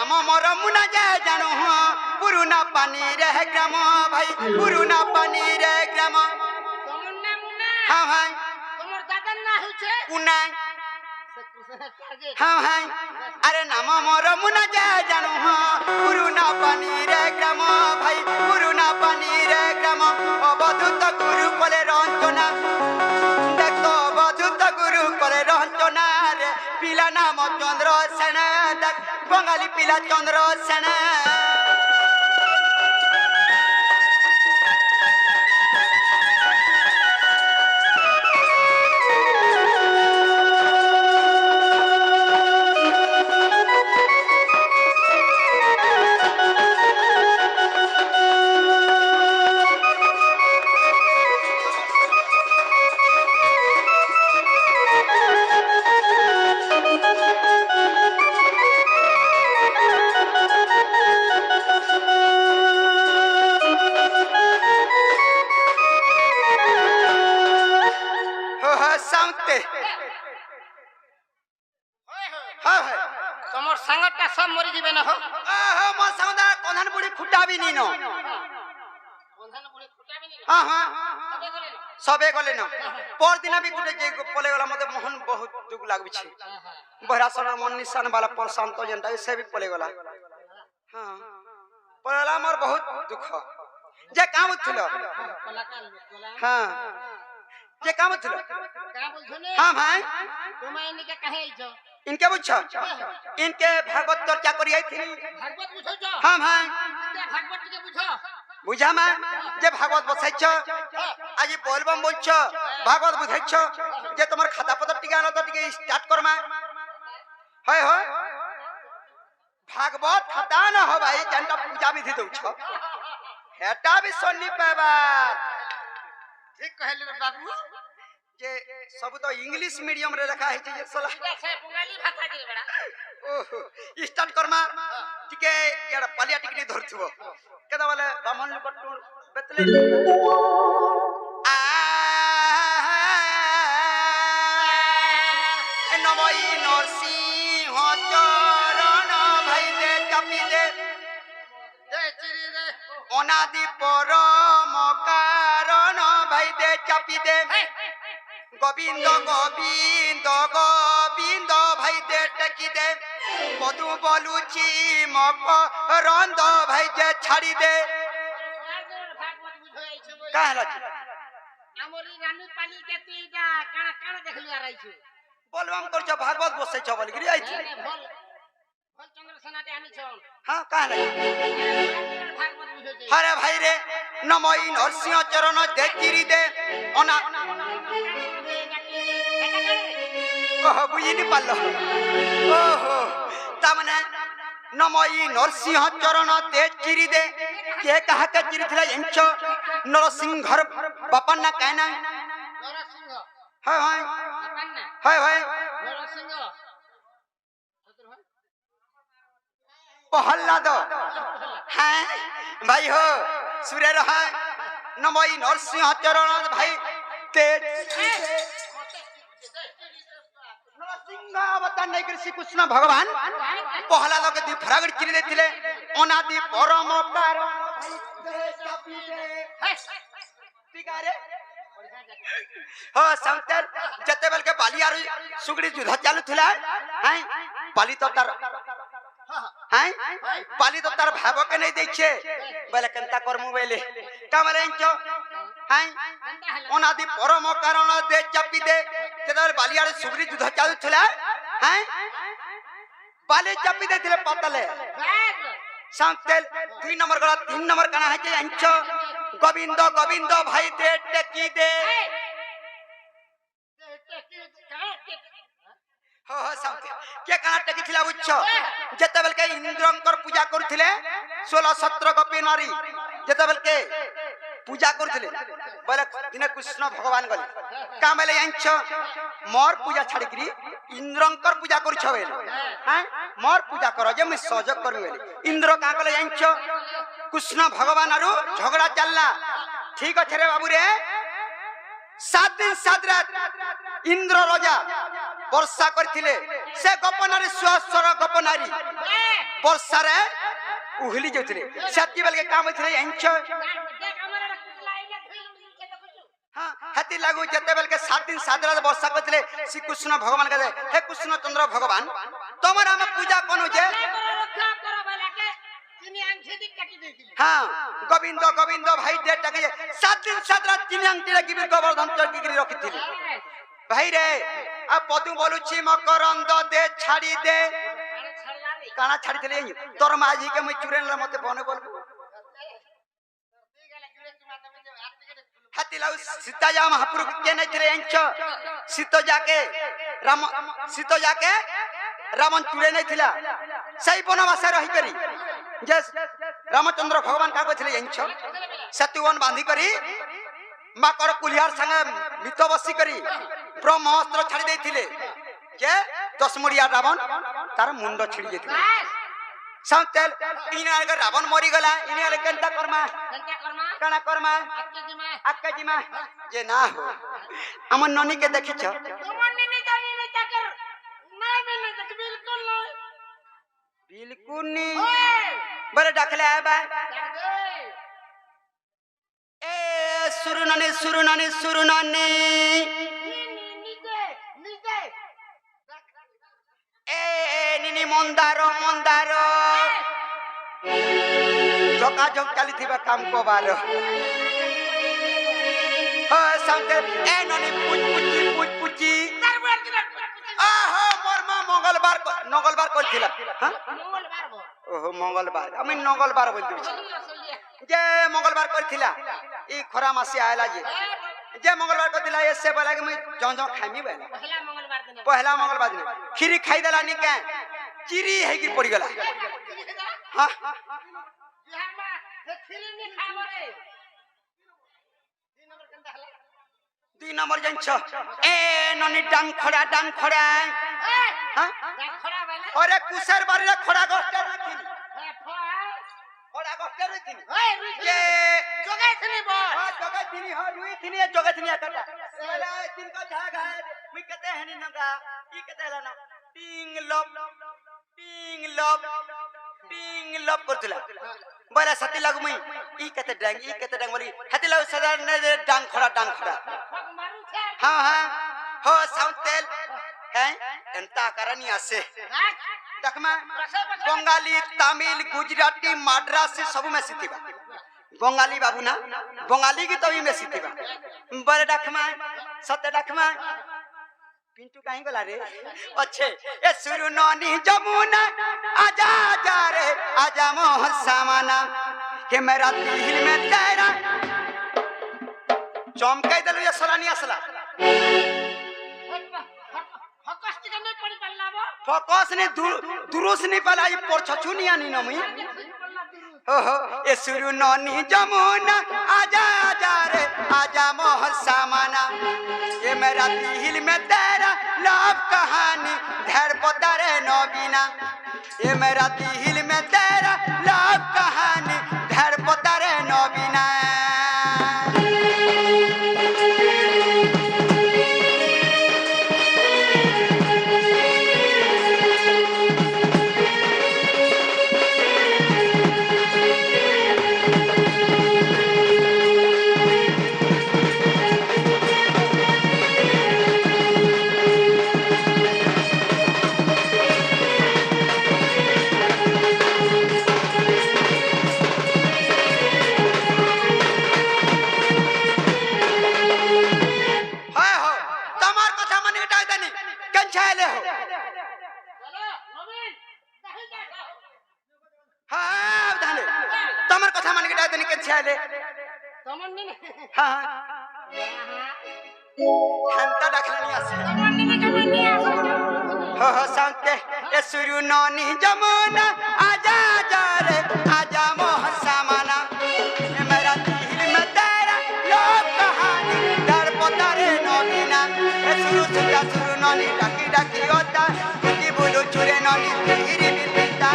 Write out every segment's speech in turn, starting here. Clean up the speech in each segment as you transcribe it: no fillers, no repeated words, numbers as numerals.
नाम मोर मुना जय जानो पुरुना पानी रे ग्राम भाई पुरुना पानी रे ग्राम তোমার নাম মুনা हाँ भाई তোমার দাদার নাম হচ্ছে उना हाँ भाई अरे नाम मोर मुना जय जानो पुरुना पानी रे ग्राम भाई पुरुना पानी रे ग्राम अवधूत गुरु कोले रंजना देख तो अवधूत गुरु कोले रंजना रे पिला नाम चंद्र सेन देख बंगाली पिला चंद्र सेन साउते हाँ भाई তোমার সাঙ্গটা সব মরি যাবে না হো मो साउदा कन्हन बुढ़ी खुटा भी नी नो বন্ধন বুড়ি ফুটাবি না हाँ हाँ তবে করে না सबे गले न पर दिन भी गुटे जे पले गला मते मोहन बहुत दुख लागबी छी बहरासन मन निशान वाला प्रशांत जनता से भी पले गला हां पलेला मोर बहुत दुख जे काम थिलो কলাকার কলা हां जे काम थिलो কা বলছো নে हां भाई তোমায় নিকে কাহে আইছো इनके बुझ इनके भागवत चर्चा करी आई थी ভাগবত বুঝছ हां भाई ভাগবত টিকে বুঝ बुझा मा जे भागवत बसाइछ आज बोलबम बोलछ भागवत बुझाइछ जे तमर खाता पत्र टिके आनो त टिके स्टार्ट करमा होय होय भागवत खाता न हो भाई जनता पूजा विधि दउछ हेटा भी सुननी पाबा ঠিক কইলে রে বাবু जे सब तो इंग्लिश मीडियम रे रखा है जे सला এটা সে বঙ্গালী ভাষা কে বড়া ओहो स्टार्ट करमा टिके यार पालिया टिकनी धरथबो केदा वाले ब्राह्मण लोक बेतले आ नवई नरसिंह चरण भाई दे चापी दे দে চিরি রে अनादि परम कारण भाई दे चापी दे गोविंद गोविंद गोविंद भाई दे टकी दे मधु बोलुची मकरंद भाई दे छाड़ी दे ভাগবত বুঝ আইছো का हला আমরি রানী পালি কে তুইটা কানা কানা দেখলি আর আইছো बोलबम करछ भागवत बसै छ बोल गिरी आई छी ভল ভল চন্দ্র সেনাতে আনিছো हां का हला ভাগবত বুঝছে हरे भाई रे नमई नरसिंह चरण दे चिरी दे अना कह बुझी नहीं पाल ओहो तमने नमई नरसिंह चरण दे चिरी दे के कहा के चिरी थिला इंच नरसिंह घर बापन ना कहना নরসিংহ हाय हाय জাপান না हाय हाय নরসিংহ पहल्ला दो हैं भाई हो सूर्य रहा नमई नरसिंह चरण भाई ते नरसिंह अवतार नहीं कर श्री कृष्ण भगवान पहला लोग दी फरागड़ चिरी देथिले अनादि परम कारण ठीक है रे हो संतर जते बेल के बालियार सुगड़ी युद्ध चालू थिला हैं बाली तो तार हैं बाली तो तार भाबो के नहीं दैछे बोले कंता करमु बेले कामले इंचो हैं अनादि परम कारण दे चापी दे तेदर बालियार सुगड़ी युद्ध चालू थिला हैं बाली चापी दे थिले पतले संतेल 2 नंबर गला 3 नंबर काना है जे इंचो गोविंद गोविंद भाई दे टेकी दे हो हो संतेल के काना टेकी थिला बुझछ जते बेल के इंद्रंकर पूजा करथिले 16 17 गोपी नारी जते बेल के पूजा करथिले बोले दिने कृष्ण भगवान गले कामले अंछ मोर पूजा छाड़ी करी इंद्रंकर पूजा करू छबे हैं मोर पूजा करो जे मैं सहयोग करू इंद्र का गले अंछ कृष्ण भगवान आरु झगड़ा चलला ठीक अछि रे बाबू रे 7 दिन 7 रात इंद्र राजा वर्षा करथिले से गोपनारी स्वर गोपनारी ए वर्षा रे उहली जाउथले सेति बेल के काम होइथले एंच देख हमर कुतला इने फिल्म के देखछु हां हति लागू जते बेल के 7 दिन 7 रात वर्षा करथले श्री कृष्ण भगवान के हे कृष्ण चंद्र भगवान तमर हम पूजा कोन जे रक्षा करो भला के तिनी आंखी दी काटी देथिले हां गोविंद गोविंद भाई दे टके 7 दिन 7 रात तीन अंगटी रे गिबी गोवर्धन चरकी गिरी रखिथिले भाई रे आ पदु बोलुछि मकरंद दे छाड़ी दे अरे छड़ला रे काना छाड़ी थले तोर माजी के मैं चुरेन ल मते बने बोल हाथी लाउ सीता जा महापुर के नहीं थे एंच सीतो जाके रावण चुरे नहीं थिला सही बनवास रही करी जे रामचंद्र भगवान का कहले एंच सतुवन बांधी करी माकर कुलियार संग मित बसी करी ब्रह्मास्त्र छाड़ी देथिले जे 10 मुड़िया रावण तार मुंड छिड़ी जेथिले संतेल इने अगर रावण मरी गला इने अगर केनता करमा काना करमा अक्का जी मां जे ना हो हमन ननी के देखि छ तुमन ने जानी ने जाकर ना मैंने देख बिल्कुल नहीं बिल्कुल नी बरे डाकले आए बा ए सुरुननी नीचे ए निनी मंदारो जोका जोक चली थी काम को बारो हो संते ए ननी पुची दरबार की आहो मोर मां मंगलबार को थिला हां मंगलवार बो ओहो मंगलबार हम मंगलबार बोल दिछि जे मंगलबार को थिला ई खरा मासी आयला जे मंगलबार को थिला ऐसे बोला कि मैं जो खामी बेला पहला मंगलबार दिन खीरी खाई देला नी के चिरी है कि पड़ी गला हां बिहार में खीरी नहीं खाबो रे 2 नंबर जन छ ए ननी डांग खड़ा हां खड़ा वाला अरे कुसर बारी रे खड़ा गोस्टर रखी खड़ा गोस्टर रखी ओए ये जगह थनी बो हां जगह थनी हो रुई थनी जगह थनी आटा वाला दिन को झाग है मैं कहते हैं नी नगा ई कहते है ना टिंग लप करतला बड़ा सती लागू मैं ई कहते डांग बोली हती लागू सदा ने डांग खड़ा मारू छे हां हो साउंटेल हैं एंता करनी आसे देखमा बंगाली तमिल गुजराती मद्रासी सब में सिथिबा बंगाली बाबू ना बंगाली की तो में सिथिबा बड़े डखमा सत्य डखमा पिंटू काहे गला रे अच्छे ए सुरु ननी जमुना आजा रे आजा मोहन सामाना के मेरा दिल में तेरा चमकाई देलु ये सलानी असला फोकस ने दुरुस नहीं पला ये पर छछुनिया नी नमी ओहो ए सुरु ननी जमुना आजा रे आजा मोहन सामाना ये मेरा दिल में तेरा लव कहानी धैर पतारे नबीना ये मेरा दिल में तेरा लव कहानी धैर पतारे नबीना सुरु ननी जमुना आजा रे आजा मोहन सामाना मेरा दिल में तेरा लोक कहानी डर पतारे नबीना सुरु ननी डाकी होता कुटी बोलो चुरे ननी हिरी बिलता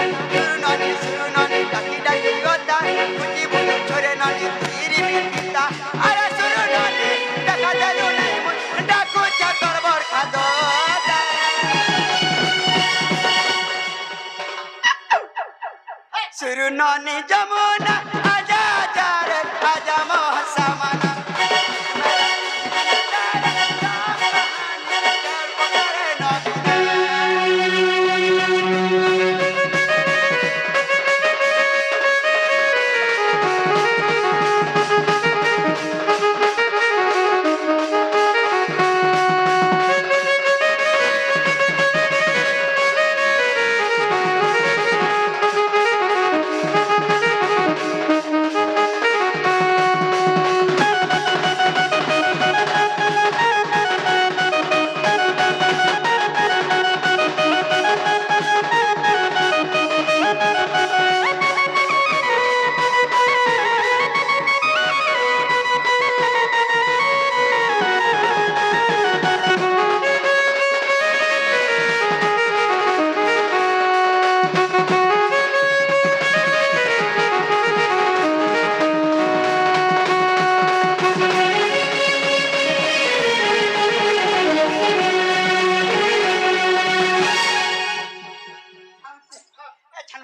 सुरु ननी डाकी होता कुटी बोलो चुरे ननी हिरी बिलता अरे सुरु ननी देखा देलु नहीं डाकू चकर बरखा दो सुरु ननी जमुना आजा आजा रे आजा मोह सामना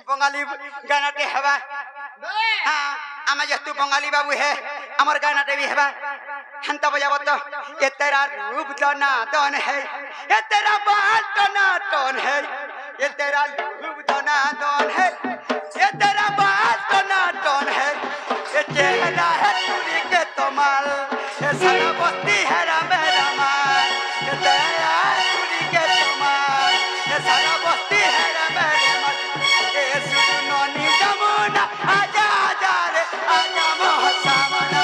बंगाली गाना टे हवा हाँ आमा जस्तु बंगाली बाबू है अमर गाना टे भी हवा हंता बजावो तो ये तेरा रूप दाना दान है ये तेरा बाल दाना दान है ये तेरा रूप दाना दान है ये तेरा बाल दाना दान है ये चेहरा है चूड़ी के तमाल ये सारा बस्ती है मेरा माल ये तेरा चूड़ी के तमाल ये सारा बस्ती है मेरा माल ननी जमुना आजा आजा रे आजा मोह सामना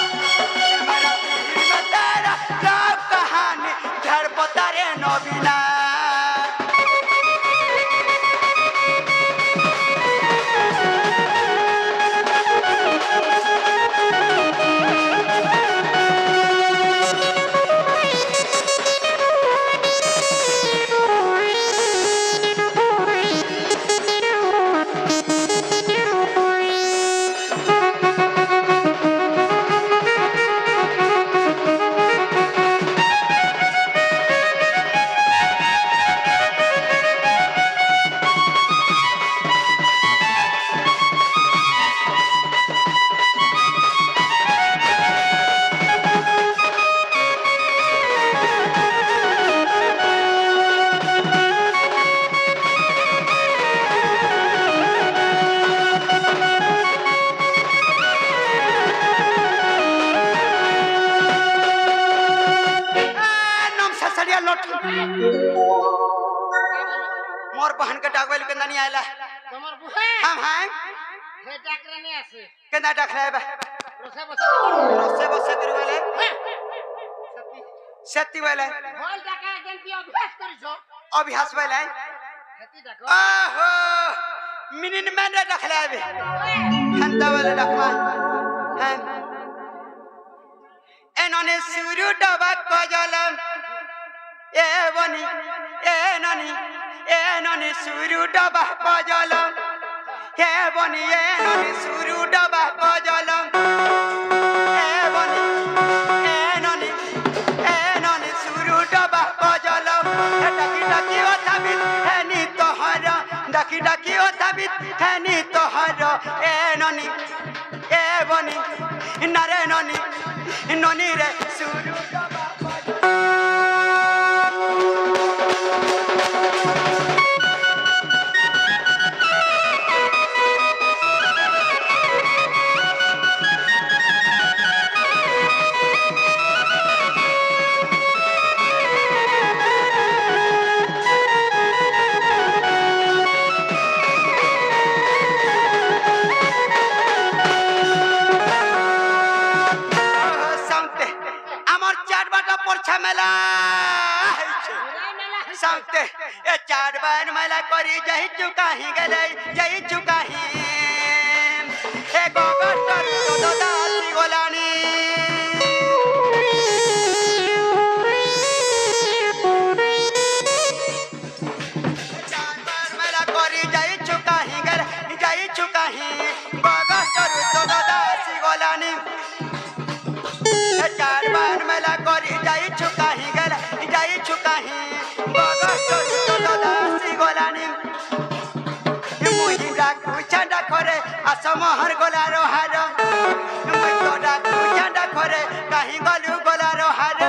मेरा दिल में तेरा लव कहानी धड़पता रे नबीना मोर बहन के डाकवेल के नहीं आयला তোমার বুহে हम हैं হে ডাকরে নি আছে के ना डाक ले बे রসে বসে रोसे बसे करवेले সত্যি सेती वेले হল ডাকা গেন্তি অভ্যাস করিছো अभ्यास वेले সত্যি ডাকো ओहो मिनिन मैंने डाक ले बे हंता वेले डाकमा हैं एनोने सुरु डबा कोजलम ए बनी ए ननी सुरु डबा कोजलम ए बनी ए ननी सुरु डबा कोजलम ए बनी ए ननी सुरु डबा कोजलम डाकी डाकी ओ थाबित है नी तोहरा डाकी डाकी ओ थाबित है नी तोहरा ए बनी नरे ननी रे सुरु डबा मेला साउते ए चार बार मेला करी जही चुका ही गले जही चुका ही ए गोगर तर तो दासी गोलानी चार बार मेला करी जही चुका ही गले जही चुका ही गोगर तर तो दासी गोलानी चार बार मेला करी जाई चुका ही गला जाई चुका ही बगस तो दासी गोलानी मुही डाकू ডাকরে আসম হর গোলার হার মই তো ডাকু ডাকরে কাহি গলু গোলার হার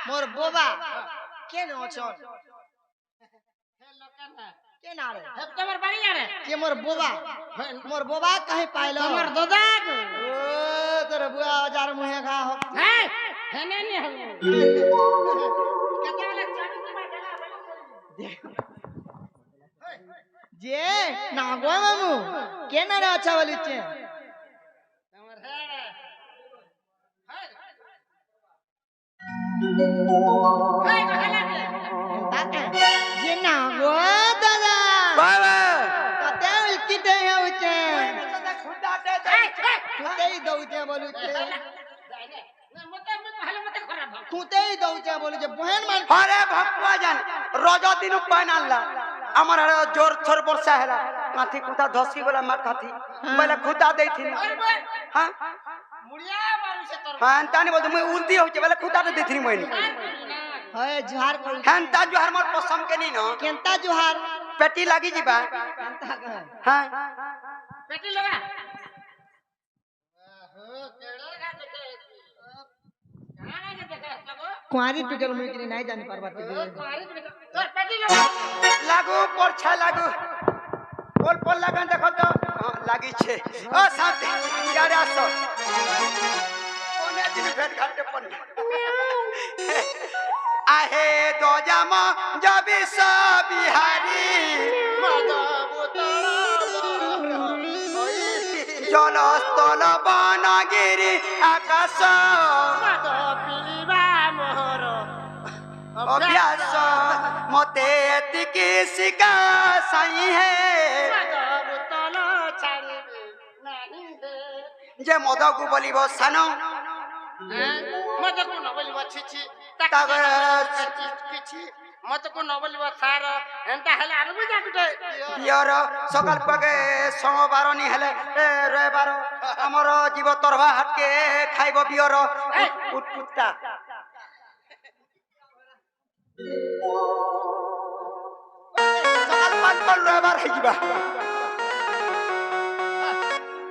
मोर बोबा केन अछन केन आरे তোমার বাড়ি আরে के मोर बोबा कहे पाइलो তোমার দাদা ओ तोर बुआ हजार मुहे खा हो হ্যাঁ হেনে নি হল কেতবেলা চাবি দিবা দেলা जे ना गो मामू केन रे अच्छा बोली छे তোমার হ্যাঁ হ্যাঁ হেলা ताके जे ना गो दादा बाबा कते किते होचे खुदाटे खुते ही दउचे बोलू छे মতে ভালো মতে খারাপ खुते ही दउचे बोलू छे बहन मान अरे भक्वा जान रोजा दिन पान आल्ला আমার আরে জোর ছোর বর্ষা হেলা কাঠি কুতা ধসকি গলা মার কাঠি বলে খুদা দেইছিনি হ্যাঁ মুড়িয়া মারু সে তোর হ্যাঁ তানি বল মই উল্টি হইছে বলে খুদাটা দেইছিনি মই होय जुहार करू হ্যাঁ তা জোহার মোর পছন্দ কে নি ন केनता जुहार পেটি লাগি যিবা केनता कहे হ্যাঁ পেটি লগা কেড়ে গা দেখে কানা কে দেখে লাগো कुआरी टुकल मुई के नहीं जानी पारबा তোর পেটি লগা লাগু পরছা লাগু পোল পোল লাগান দেখো তো লাগিছে ও সাথে ইয়ারে আসো কোনে দিন ভেট ঘাটে পড়ে आहे दो जामा जबी बिहारी जलस्थल बनगिरी आकाश अभ्यास मते एतिकी शिका साई है जे मदकु बोलिबो सानो মতে কোন বলিব ছিছি কিছু মতে কোন বলিব সার এন্তা হেলে আর বুঝা গুটে বিয়র সকাল পাকে সোমবার নি হেলে রবিবার আমার জীব তরভা হাটকে খাইব বিয়র উৎকুত্তা সকাল পাক পর রবিবার হই যিবা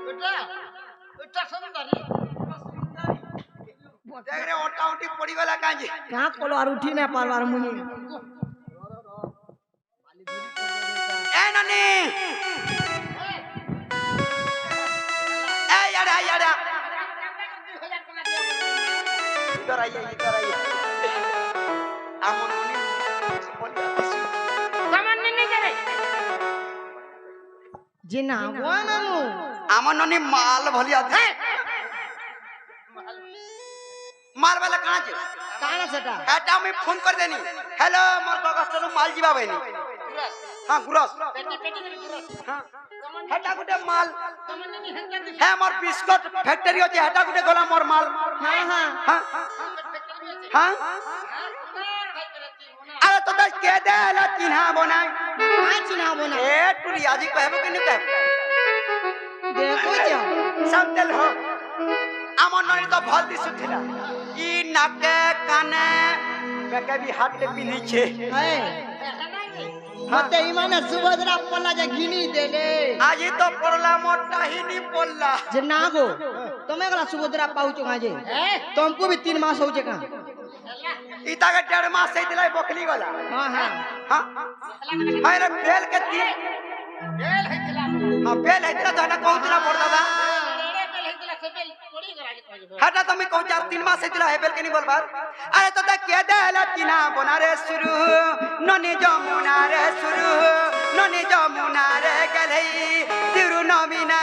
ওটা ওটা সুন্দরী देख रे ओटा ओटी पड़ी गला कांजी कहां कोलो और उठी ना पारवार मुनी ए ननी ए याडा याडा इधर आइए আমন ননি বলি আসি সামান্য নেই যাবে जे ना गो मामू আমন ননি মাল ভলি আদে माल वाला कहां जे काना सेटा एटा मैं फोन कर देनी हेलो मोर गगस्टर माल जीवा बहिनी हां गुरस পেটি পেটি করে দিল हां हेटा गुटे माल সামান্য নেই হেঙ্গা দি है मोर बिस्कुट फैक्ट्री होचे हेटा गुटे गोला मोर माल हां हां हां हां अरे तो दस के दे ला चिन्हा बनाई आज ना बोना ए टुलिया जी कहबो कि नहीं कहबो देखो जा सब तेल हो আমন ননি তো ভাল দিছুছিলা ই নাকে কানে বেকে বি হাতে পিনিছে है मते इमाने सुभद्रा पल्ला जे घिनी देले আজি তো পড়লা মোটা হি নি পড়লা जे ना गो तुमे गला सुभद्रा पाउचो गाजे तुमको भी 3 मास होचे का इता के 1.5 मास से दिलाई बकली गला हां हां हां अरे बेल के तीन बेल है दिला हां बेल है दिला तो हटा कहू दिला मोर दादा रे बेल है दिला से बेल थोड़ी करा के कहबो हटा तो मैं कहू 4-3 मास से दिला है बेल के नहीं बोलबार अरे तो के देला तीना बना रे शुरू ननी जमुना रे शुरू ननी जमुना रे गलई तिरु नमीना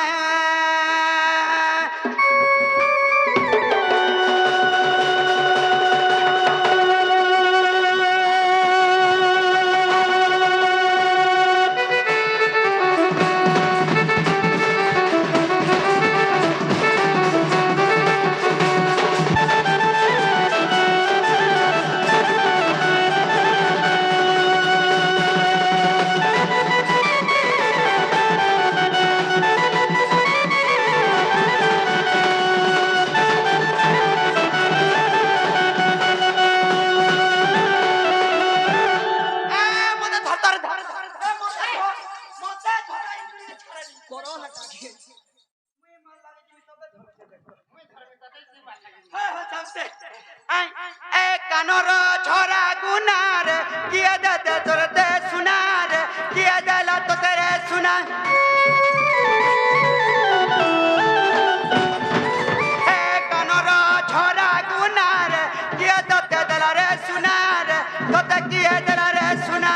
कानर झरा गुनार किया दे तोरते सुनार किया दला तो तेरे सुना कानर झरा गुनार किया दे दला रे सुनार तो ते किया दला रे सुना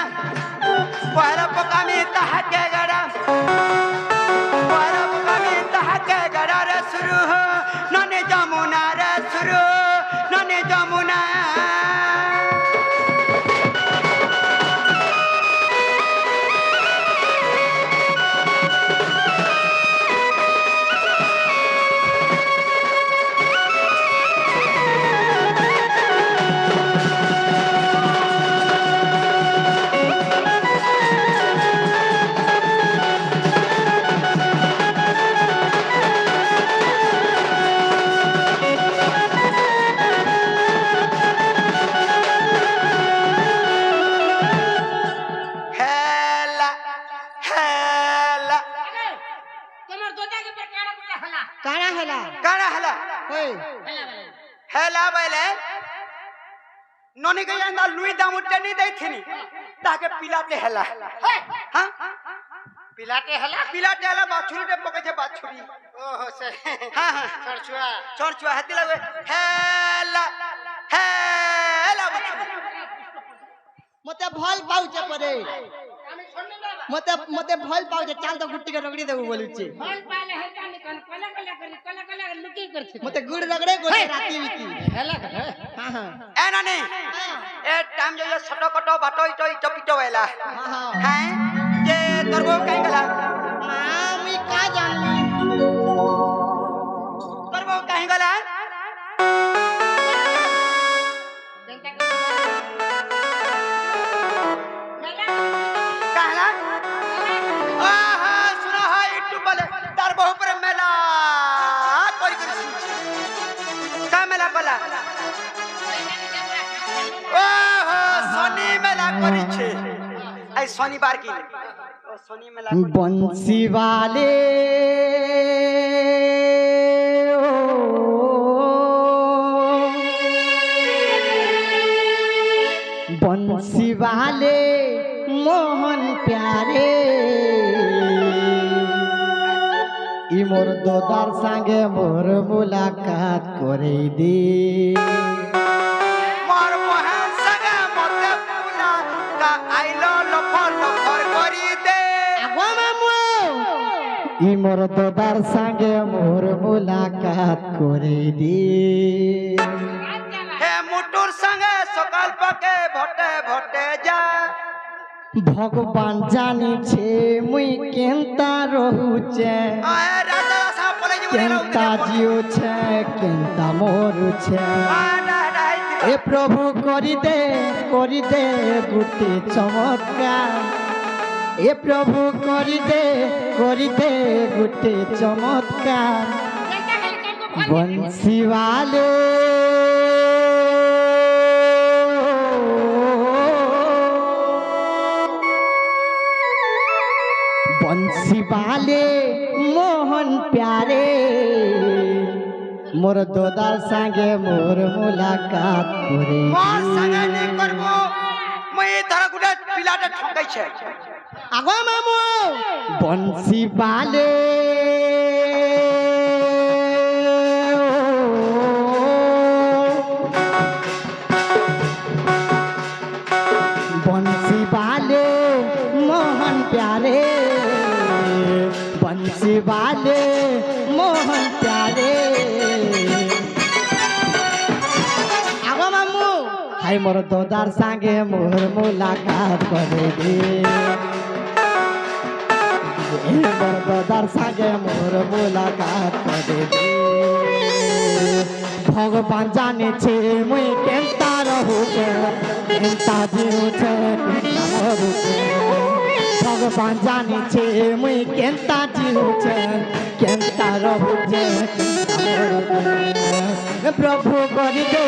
पहला पका में तहके गड़ा पहला पका में तहके गड़ा रे शुरू नने जमुना रे शुरू नने जमुना তোমার দোতা के पर काड़ा गुला हला काना हला काना हला होय हेला बैले नोनी के अंदा लुई दामुटे नहीं दई थीनी ताके पिलाते हेला हां पिलाते हला पिलाते हेला बाछुरी दे पके छे बाछुरी ओहो से हां हां चरचुआ चोरचुआ हती लगे हेला हेला बाछुरी मते भल पाउचे परे আমি শুননি বাবা मते मते भल पाउचे चाल तो गुट्टी के रगड़ी देबो बोलुचे ফল পালে है काने कान कला कला करी लुकी करछी मते गुड़ रगड़े गोले राती विकी हला हां हां ए नानी ए टाइम जो ये छोटो कटो बाटो इटो इटो पिटो वेला हां हैं जे तोरबो काई गला मामी का जानली तोरबो काई गला जनता के कहला आहा सुना है इटू बले तार बहु पर मेला कोई कर का मेला बला ओहो शनि मेला करी छे आई शनिवार की ओ शनि मेला बंसी वाले बंसी वाले मोहन प्यारे इ मोर दोदार संगे मोर मुलाकात करे दे मोर बहन संगे मते पुला का आइलो लफर करी दे आगो मामू इ मोर दोदार संगे मोर मुलाकात करे दे हे मुटुर संगे सकाल पके भटे भटे जा भगवान जानी छे मुई केंता रहुचे आए राजा सा पले जी केंता जियो छे केंता मोरू छे ए प्रभु करी दे गुटी चमत्कार ए प्रभु करी दे गुटी चमत्कार जनता के कर को भल बंसी वाले बंसी वाले मोहन प्यारे मोर दोदार संगे मोर मुलाकात करे मोर संगे कैसे आगो मामू बंसी वाले बंसी वाले मोहन प्यारे बंसी वाले मोहन प्यारे आगो मामू हाय मोर दोदार संगे मोर मुलाकात करे दे मोर दोदार संगे मोर मुलाकात करे दे भगवान जाने छे मुई केनता रहू केनता जीऊ छे केनता रहू भगवान जाने छे मुई केनता जीऊ छे केनता रहू छे प्रभु करि दे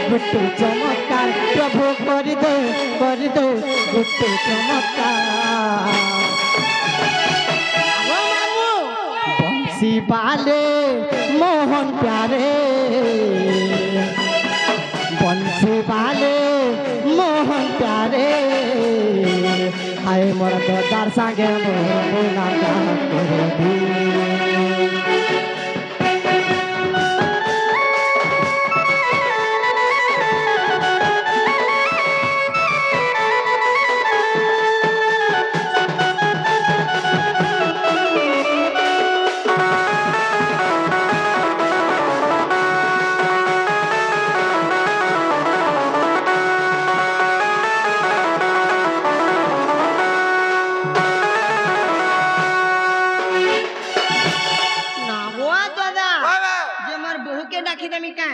गुट्टू चमत्कार प्रभु करि दे गुट्टू चमत्कार बंसी वाले मोहन प्यारे बंसी वाले मोहन प्यारे हाय मोर दोदार संगे मोर मुलाकात करे दे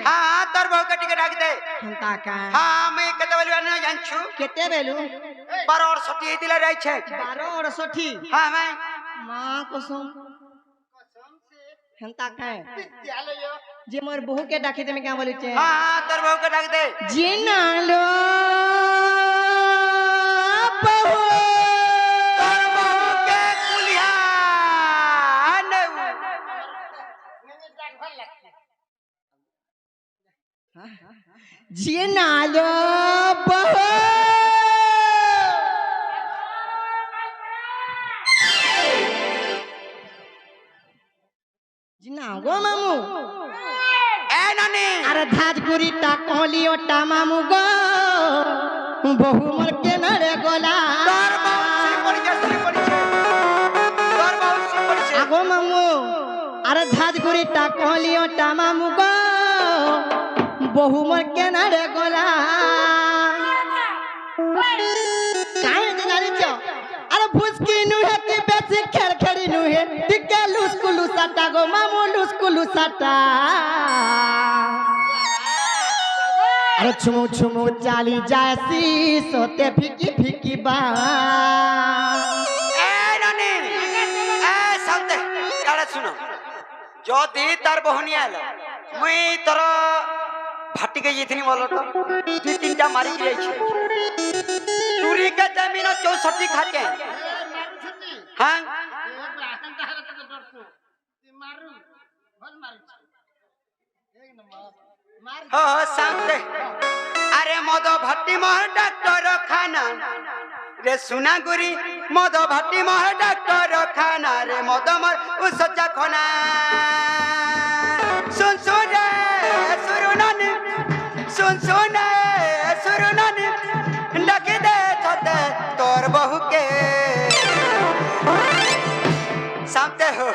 हाँ तोर बहु के टिकट आके दे हंता का हाँ मैं कते बोलबा न जानछु केते बेलू 12 और 60 हेतिला रहै छै 12 और 60 हाँ मैं मां कसम से हंता का जे मोर बहू के डाके दे में क्या बोले छे हाँ तोर बहु के डाक दे जीना लो बहू तोर बहु के कुलिया ने जीना लो बहू जीना गो मामू ए नानी अरे धाजपुरी टा कहलियो टा मामू गो बहु मोर के नरे गोला तोर बहु श्री पड़ी छै तोर बहु श्री पड़ी छै आगो मामू अरे धाजपुरी टा कहलियो टा मामू गो बहु मोर के नरे गोला काहे जानि छ अरे फुसकी नुहे की बेसी खेर खेरी नुहे टिके लुसकुलु साटा गो मामू लुसकुलु साटा अरे छुमु छुमु चाली जासी सोते फिकी फिकी बा ए नानी ए सामते अरे सुनो যদি তার বহনি আলো মুই তোর ফাটিকে যেতিনি বলো তো 2-3টা মারি গিয়েছে চুরি কে জমিন 64 খাকে হ্যাঁ हो सामते अरे मद भट्टी मह डॉक्टर खाना रे सुना गुरी मद भट्टी मह डॉक्टर खाना रे मद मर उस जखना सुन सुन रे सुरुनन सुन सुन सुरुनन डक दे छते तोर बहु के सामते हो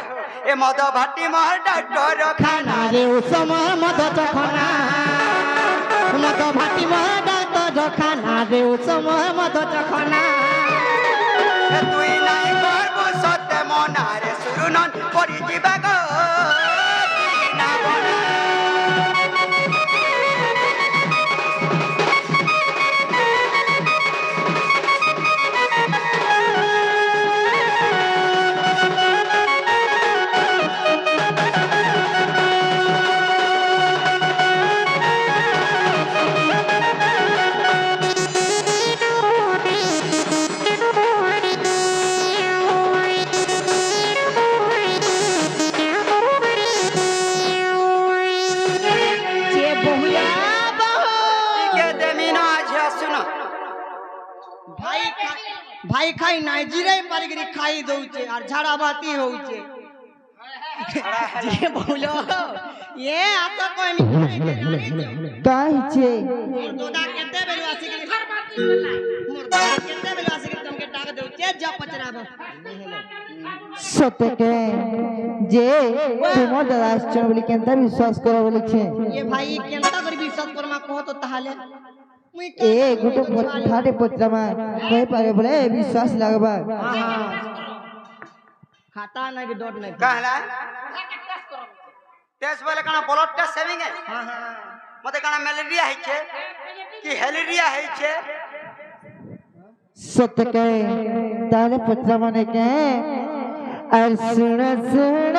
ए मद भट्टी मह डॉक्टर खाना रे उसमह मद चखना मद भाटी मह डॉक्टर खाना रे उसमह मद चखना তুই নাই করব সত্য মনারে সুরুনন পরি দিবা গো না বনা भाई खाई नाइजीरिया पारिगिरी खाई दउचे और झाड़ाबाती होउचे जे बोलो ये आता कोई नहीं काहे छे मोर दोदा केते बेलु आसी घर बाती बोला मोर दोदा केते बेलु आसी तुमके डाक दउचे जा पचराबो सत्यके जे तुमर दादा आश्चर्य बोली केनता विश्वास करो बोली छे ये भाई केनता कर विश्वास करमा कहो तो ताहाले ए गुटो ठाटे पचरामा कहि पारे बोले विश्वास लागबा खाता ना कि डॉट नहीं कहला टेस्ट करो टेस्ट बोले काना ब्लड टेस्ट सेविंग है हां हां मते काना मलेरिया है छे कि हेलेरिया है छे सत्यके ताले पचरामा ने के और सुन सुन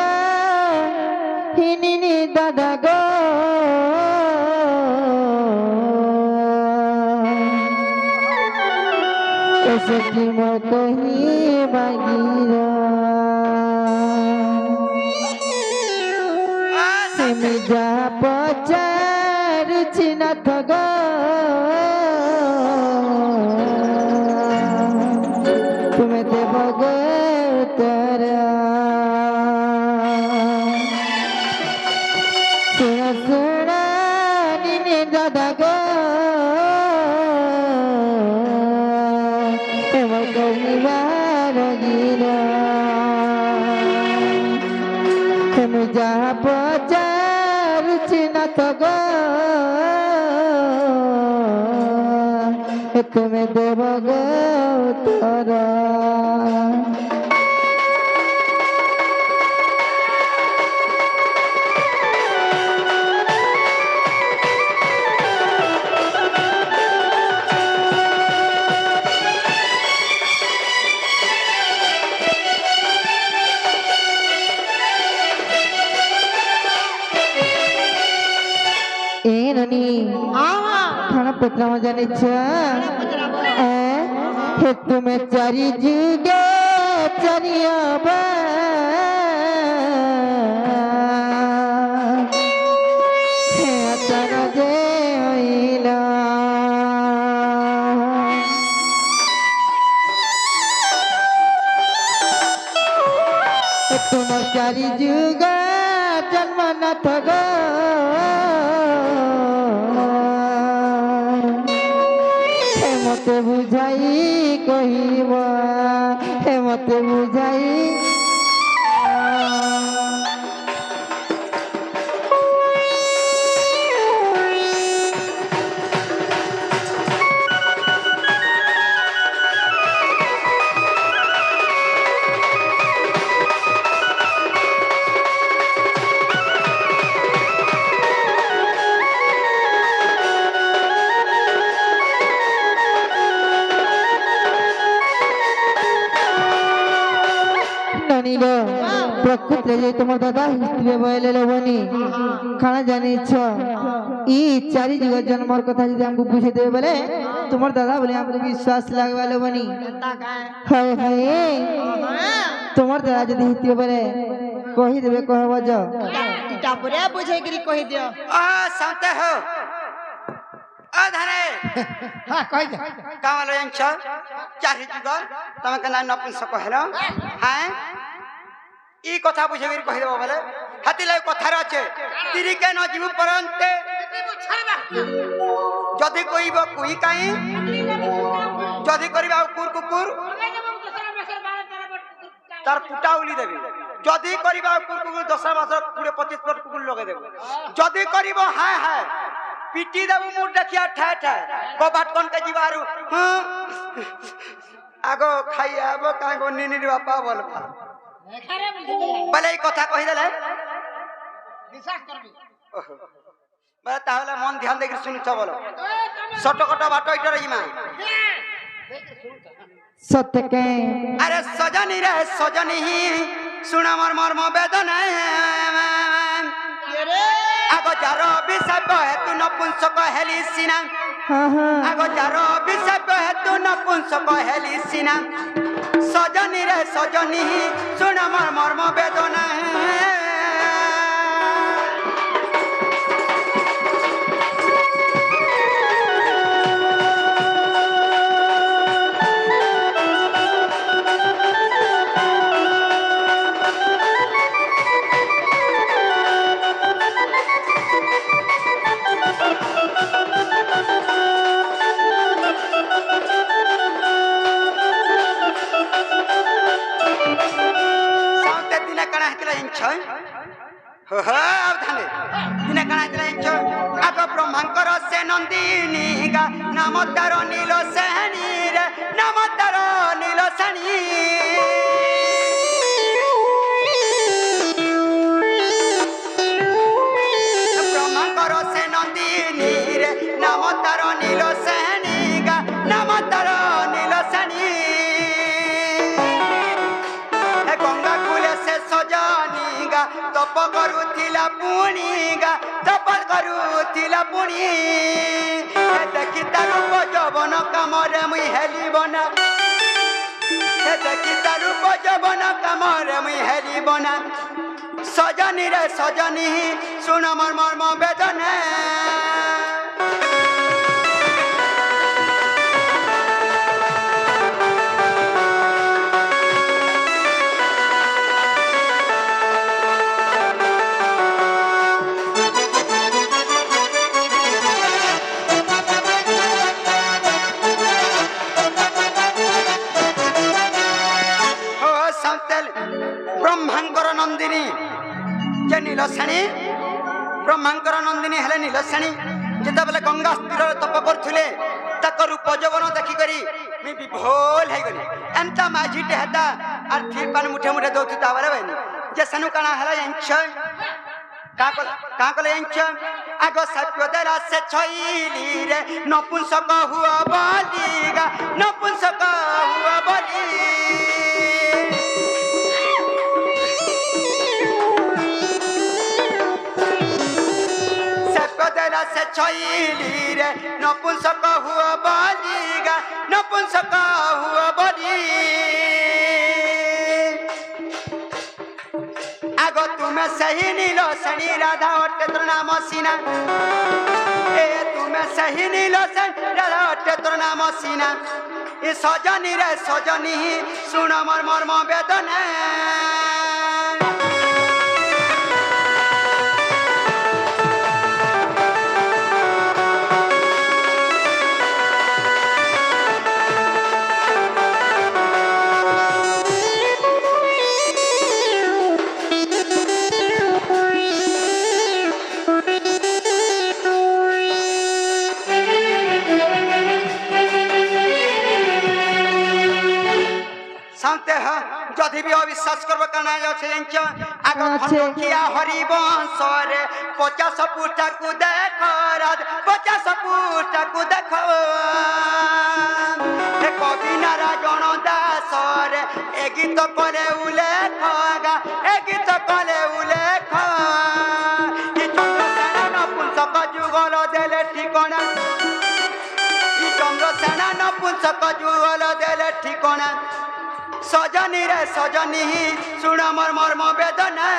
हिनी दादा गो ऐसे की मोर कहीं बागीरा सिमी जा पचार चिना थगा तुम्हें ते बगे तेरा सुना सुना निने दादा गो जहाँ पचार चिना थगा तुम्हें देव गो तोरा ननी खाना पचरामा जाने हे तुम्हें चारी जुगे चरिया हे अचाना जे होइला तुम्हार चारी जुगा जन्म न थगा मते बुझाई कहिबा हे मते बुझाई प्रकृति जे तुम दादा हिस्ट्री बोले बनी खाना जानी छ ई चारि जुग जन्मर कथा यदि हमको पूछे देबे बोले तुमर दादा बोले हमको विश्वास लागवाले बनी हाय हाय तुमर दादा यदि हिस्ट्री बोले कहि देबे कहबो ज इटा पुरे बुझे गिरी कहि दियो आ साते हो आ धरे हां कहि दे कामलो यांछ चारि जुग तमे कना नपुंसक हेलो हां ई कथा बुझेबी कहि देबो बोले हाथी लाई कथार আছে तिरी के न जीव परंते जदी कोइबो कोई काई जदी करबा कुकुर कुकुर तार पुटा उली देबी जदी करबा कुकुर कुकुर 10 मास 20 25 फुट कुकुर लगे देबो जदी करबो हाय हाय पिटी देबो मुड देखिया ठा ठा कबाट कोन के जीवारू आगो खाइया आबो कागो निनी बापा बोलबा बले कथा कहि देले विश्वास करबी बले ताहले मन ध्यान देके सुनि छ बोलो सटकट बाटो इटर इमा सत्य के अरे सजनी रे सजनी सुन मर मर म वेदना रे आगो जारो बिसब है तू नपुंसक हेली सिना हां हां आगो जारो बिसब है तू नपुंसक हेली सिना सजनी रे सजनी सुन मर मर म वेदना গা নাম তার নীল শ্রেণী রে নাম তার নীল শ্রেণী ব্রহ্মাঙ্কর সে নন্দিনী রে নাম তার নীল শ্রেণী গা নাম তার নীল শ্রেণী গঙ্গা কূলে সে সজনী গা তপ করুথিলা পুଣି গা তপ করুথিলা পুଣି দেখি তার রূপ যৌবন কামরে মুই হেলিব না দেখি তার রূপ যৌবন কামরে মুই হেলিব না সজনী রে সজনী শুন মোর মর্ম বেদনা ব্রহ্মাঙ্কর নন্দিনী যে নীলশ্রেণী ব্রহ্মাঙ্কর নন্দিনী হেলে নীলশ্রেণী যেতবেলে গঙ্গা তীর তপ করুলে তাক রূপ যৌবন দেখিকি মুই বিভোল হয়েগলি এমতা মাঝিটে হেতা আর থির পান মুঠে মুঠে দৌথি তাহলে বাইনি যে সেনু কাଣା হেলা জানিছ কাঁ কলে জানিছ আগ সত্য দেলা সে ছইলি রে নপুংসক হুয়া বলি গা নপুংসক হুয়া বলি से छईली रे नपुंसक हुआ बली गा नपुंसक हुआ बली आगो तुम्हें सही नीलो शनि राधा अट्टे तोर नाम सीना ए तुम्हें सही नीलो शनि राधा अट्टे तोर नाम सीना ए सजनी रे सजनी सुन मोर मर्म वेदना যদি বি অবিশ্বাস করবো কানা যাচ্ছে জানিছ আগ খন্ডকিয়া হরিবংশ রে 50 পুটাকু দেখ রাত 50 পুটাকু দেখ কবি নারায়ণ দাস রে এ গীত করে উল্লেখ গা এ গীত করে উল্লেখ চন্দ্রসেনা নপুংসক যুগল দেলে ঠিকনা চন্দ্রসেনা নপুংসক যুগল দেলে ঠিকনা सजनी रे सजनी सुन मोर मर्म वेदना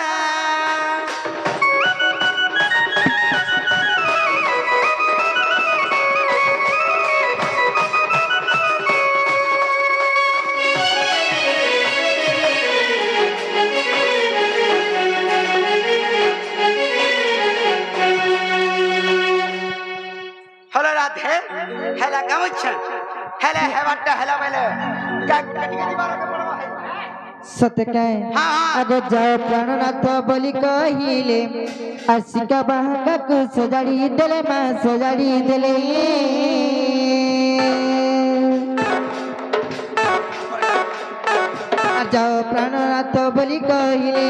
हेलो राधे हेला कामुछ हेला हेवाटा हेला बेले का कटी कटी बारो के पड़वा है सत्य कहे आगो जाओ प्राणनाथ बोली कहिले आशिका बाहका को सजाड़ी देले मां सजाड़ी देले जाओ प्राणनाथ बोली कहिले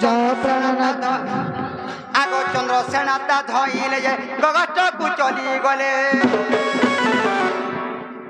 जाओ प्राणनाथ आगो चंद्रसेना ता धइले जे गगट को चली गले